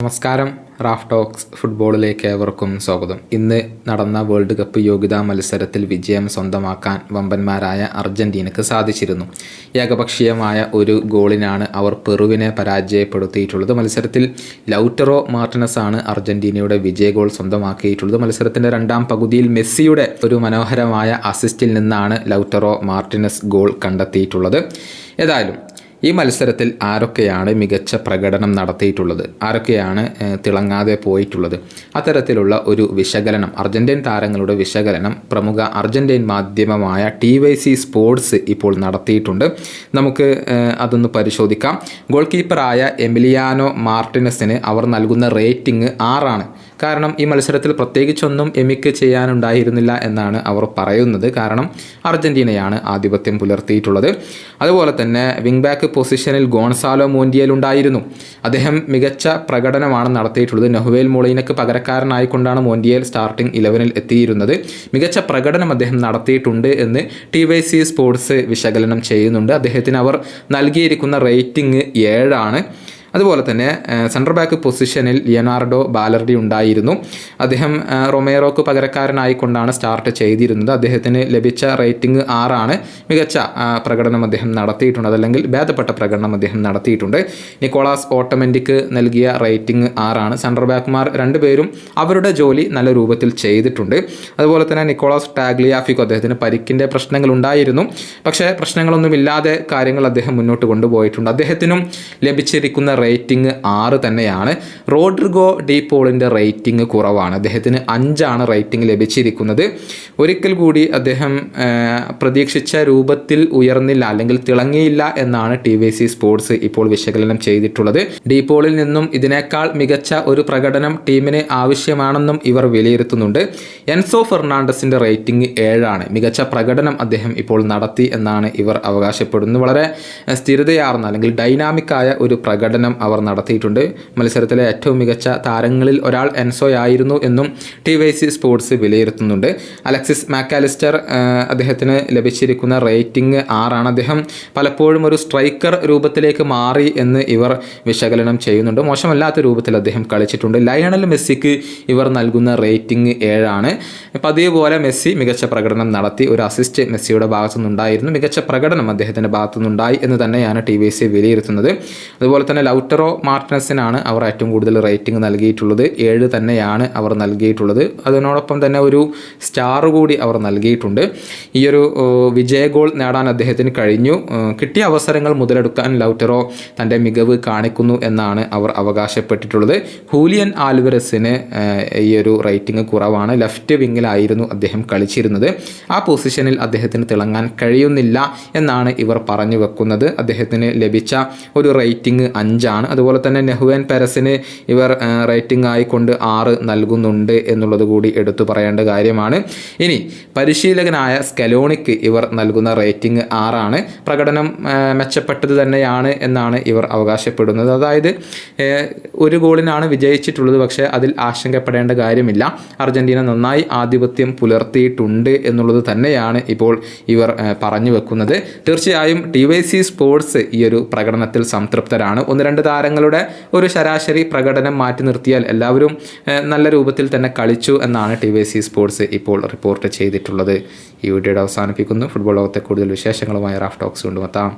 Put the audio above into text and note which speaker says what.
Speaker 1: നമസ്കാരം. Raf talks ഫുട്ബോളിലേക്ക് ഏവർക്കും സ്വാഗതം. ഇന്ന് നടന്ന വേൾഡ് കപ്പ് യോഗ്യതാ മത്സരത്തിൽ വിജയം സ്വന്തമാക്കാൻ വമ്പന്മാരായ അർജന്റീനക്ക് സാധിച്ചിരുന്നു. ഏകപക്ഷീയമായ ഒരു ഗോളിനാണ് അവർ പെറുവിനെ പരാജയപ്പെടുത്തിയിട്ടുള്ളത്. മത്സരത്തിൽ ലൗറ്ററോ മാർട്ടിനസ് ആണ് അർജന്റീനയുടെ വിജയ ഗോൾ സ്വന്തമാക്കിയിട്ടുള്ളത്. മത്സരത്തിൻ്റെ രണ്ടാം പകുതിയിൽ മെസ്സിയുടെ ഒരു മനോഹരമായ അസിസ്റ്റിൽ നിന്നാണ് ലൗറ്ററോ മാർട്ടിനസ് ഗോൾ കണ്ടെത്തിയിട്ടുള്ളത്. ഏതായാലും ഈ മത്സരത്തിൽ ആരൊക്കെയാണ് മികച്ച പ്രകടനം നടത്തിയിട്ടുള്ളത്, ആരൊക്കെയാണ് തിളങ്ങാതെ പോയിട്ടുള്ളത്, അത്തരത്തിലുള്ള ഒരു വിശകലനം, അർജന്റീൻ താരങ്ങളുടെ വിശകലനം പ്രമുഖ അർജന്റീൻ മാധ്യമമായ TYC സ്പോർട്സ് ഇപ്പോൾ നടത്തിയിട്ടുണ്ട്. നമുക്ക് അതൊന്ന് പരിശോധിക്കാം. ഗോൾ കീപ്പറായ എമിലിയാനോ മാർട്ടിനസിന് അവർ നൽകുന്ന റേറ്റിംഗ് 6 ആണ്. കാരണം ഈ മത്സരത്തിൽ പ്രത്യേകിച്ചൊന്നും എമിക്ക് ചെയ്യാനുണ്ടായിരുന്നില്ല എന്നാണ് അവർ പറയുന്നത്. കാരണം അർജന്റീനയാണ് ആധിപത്യം പുലർത്തിയിട്ടുള്ളത്. അതുപോലെ തന്നെ വിങ് ബാക്ക് പൊസിഷനിൽ ഗോൺസാലോ മോണ്ടിയേൽ ഉണ്ടായിരുന്നു. അദ്ദേഹം മികച്ച പ്രകടനമാണ് നടത്തിയിട്ടുള്ളത്. നഹുവേൽ മൊളീനയ്ക്ക് പകരക്കാരനായിക്കൊണ്ടാണ് മോണ്ടിയേൽ സ്റ്റാർട്ടിംഗ് 11-ൽ എത്തിയിരുന്നത്. മികച്ച പ്രകടനം അദ്ദേഹം നടത്തിയിട്ടുണ്ട് എന്ന് TYC സ്പോർട്സ് വിശകലനം ചെയ്യുന്നുണ്ട്. അദ്ദേഹത്തിന് അവർ നൽകിയിരിക്കുന്ന റേറ്റിംഗ് 7 ആണ്. അതുപോലെ തന്നെ സെൻട്രൽ ബാക്ക് പൊസിഷനിൽ ലിയനാർഡോ ബാലർഡി ഉണ്ടായിരുന്നു. അദ്ദേഹം റൊമേറോക്ക് പകരക്കാരനായിക്കൊണ്ടാണ് സ്റ്റാർട്ട് ചെയ്തിരുന്നത്. അദ്ദേഹത്തിന് ലഭിച്ച റേറ്റിംഗ് 6 ആണ്. മികച്ച പ്രകടനം അദ്ദേഹം നടത്തിയിട്ടുണ്ട്, അതല്ലെങ്കിൽ ഭേദപ്പെട്ട പ്രകടനം അദ്ദേഹം നടത്തിയിട്ടുണ്ട്. നിക്കോളാസ് ഓട്ടോമെൻറ്റിക്ക് നൽകിയ റേറ്റിംഗ് 6 ആണ്. സെൻട്രൽ ബാക്കുമാർ രണ്ടുപേരും അവരുടെ ജോലി നല്ല രൂപത്തിൽ ചെയ്തിട്ടുണ്ട്. അതുപോലെ തന്നെ നിക്കോളാസ് ടാഗ്ലിയാഫിക്കോ, അദ്ദേഹത്തിന് പരിക്കിൻ്റെ പ്രശ്നങ്ങൾ ഉണ്ടായിരുന്നു. പക്ഷേ പ്രശ്നങ്ങളൊന്നുമില്ലാതെ കാര്യങ്ങൾ അദ്ദേഹം മുന്നോട്ട് കൊണ്ടുപോയിട്ടുണ്ട്. അദ്ദേഹത്തിനും ലഭിച്ചിരിക്കുന്ന റേറ്റിംഗ് 6 തന്നെയാണ്. റോഡ്രിഗോ ഡി പോളിൻ്റെ റേറ്റിംഗ് കുറവാണ്. അദ്ദേഹത്തിന് 5 ആണ് റേറ്റിംഗ് ലഭിച്ചിരിക്കുന്നത്. ഒരിക്കൽ കൂടി അദ്ദേഹം പ്രതീക്ഷിച്ച രൂപത്തിൽ ഉയർന്നില്ല, അല്ലെങ്കിൽ തിളങ്ങിയില്ല എന്നാണ് TYC സ്പോർട്സ് ഇപ്പോൾ വിശകലനം ചെയ്തിട്ടുള്ളത്. ഡി പോളിൽ നിന്നും ഇതിനേക്കാൾ മികച്ച ഒരു പ്രകടനം ടീമിന് ആവശ്യമാണെന്നും ഇവർ വിലയിരുത്തുന്നുണ്ട്. എൻസോ ഫെർണാണ്ടസിൻ്റെ റേറ്റിംഗ് 7 ആണ്. മികച്ച പ്രകടനം അദ്ദേഹം ഇപ്പോൾ നടത്തി എന്നാണ് ഇവർ അവകാശപ്പെടുന്നത്. വളരെ സ്ഥിരതയാർന്ന അല്ലെങ്കിൽ ഡൈനാമിക്കായ ഒരു പ്രകടനം അവർ നടത്തിയിട്ടുണ്ട്. മത്സരത്തിലെ ഏറ്റവും മികച്ച താരങ്ങളിൽ ഒരാൾ എൻസോ ആയിരുന്നു എന്നും TYC സ്പോർട്സ് വിലയിരുത്തുന്നുണ്ട്. അലക്സിസ് മാക്കാലിസ്റ്റർ, അദ്ദേഹത്തിന് ലഭിച്ചിരിക്കുന്ന റേറ്റിംഗ് 6 ആണ്. അദ്ദേഹം പലപ്പോഴും ഒരു സ്ട്രൈക്കർ രൂപത്തിലേക്ക് മാറി എന്ന് ഇവർ വിശകലനം ചെയ്യുന്നുണ്ട്. മോശമല്ലാത്ത രൂപത്തിൽ അദ്ദേഹം കളിച്ചിട്ടുണ്ട്. ലയണൽ മെസ്സിക്ക് ഇവർ നൽകുന്ന റേറ്റിംഗ് 7 ആണ്. പതിവ് പോലെ മെസ്സി മികച്ച പ്രകടനം നടത്തി. ഒരു അസിസ്റ്റ് മെസ്സിയുടെ ഭാഗത്തുനിന്നുണ്ടായിരുന്നു. മികച്ച പ്രകടനം അദ്ദേഹത്തിൻ്റെ ഭാഗത്തുനിന്നുണ്ടായി എന്ന് തന്നെയാണ് TYC വിലയിരുത്തുന്നത്. അതുപോലെ തന്നെ ലൗറ്ററോ മാർട്ടിനസിനാണ് അവർ ഏറ്റവും കൂടുതൽ റേറ്റിംഗ് നൽകിയിട്ടുള്ളത്. 7 തന്നെയാണ് അവർ നൽകിയിട്ടുള്ളത്. അതിനോടൊപ്പം തന്നെ ഒരു സ്റ്റാർ കൂടി അവർ നൽകിയിട്ടുണ്ട്. ഈ ഒരു വിജയ ഗോൾ നേടാൻ അദ്ദേഹത്തിന് കഴിഞ്ഞു. കിട്ടിയ അവസരങ്ങൾ മുതലെടുക്കാൻ ലൗറ്ററോ തൻ്റെ മികവ് കാണിക്കുന്നു എന്നാണ് അവർ അവകാശപ്പെട്ടിട്ടുള്ളത്. ഹൂലിയൻ ആൽവരസിന് ഈ ഒരു റേറ്റിംഗ് കുറവാണ്. ലെഫ്റ്റ് വിങ്ങിലായിരുന്നു അദ്ദേഹം കളിച്ചിരുന്നത്. ആ പൊസിഷനിൽ അദ്ദേഹത്തിന് തിളങ്ങാൻ കഴിയുന്നില്ല എന്നാണ് ഇവർ പറഞ്ഞു വെക്കുന്നത്. അദ്ദേഹത്തിന് ലഭിച്ച ഒരു റേറ്റിംഗ് 5 ആണ്. അതുപോലെ തന്നെ നെഹുവേൻ പെരസിന് ഇവർ റേറ്റിംഗ് ആയിക്കൊണ്ട് 6 നൽകുന്നുണ്ട് എന്നുള്ളത് കൂടി എടുത്തു പറയേണ്ട കാര്യമാണ്. ഇനി പരിശീലകനായ സ്കലോണിക്ക് ഇവർ നൽകുന്ന റേറ്റിംഗ് 6 ആണ്. പ്രകടനം മെച്ചപ്പെട്ടത് തന്നെയാണ് എന്നാണ് ഇവർ അവകാശപ്പെടുന്നത്. അതായത് ഒരു ഗോളിനാണ് വിജയിച്ചിട്ടുള്ളത്, പക്ഷേ അതിൽ ആശങ്കപ്പെടേണ്ട കാര്യമില്ല. അർജന്റീന നന്നായി ആധിപത്യം പുലർത്തിയിട്ടുണ്ട് എന്നുള്ളത് തന്നെയാണ് ഇപ്പോൾ ഇവർ പറഞ്ഞു വെക്കുന്നത്. തീർച്ചയായും TYC സ്പോർട്സ് ഈ ഒരു പ്രകടനത്തിൽ സംതൃപ്തരാണ്. 1-2 താരങ്ങളുടെ ഒരു ശരാശരി പ്രകടനം മാറ്റി നിർത്തിയാൽ എല്ലാവരും നല്ല രൂപത്തിൽ തന്നെ കളിച്ചു എന്നാണ് TYC സ്പോർട്സ് ഇപ്പോൾ റിപ്പോർട്ട് ചെയ്തിട്ടുള്ളത്. ഈ വീഡിയോയുടെ അവസാനിപ്പിക്കുന്നു. ഫുട്ബോൾ ലോകത്തെ കൂടുതൽ വിശേഷങ്ങളുമായി റാഫ് ടോക്സ് കൊണ്ടുവെത്താം.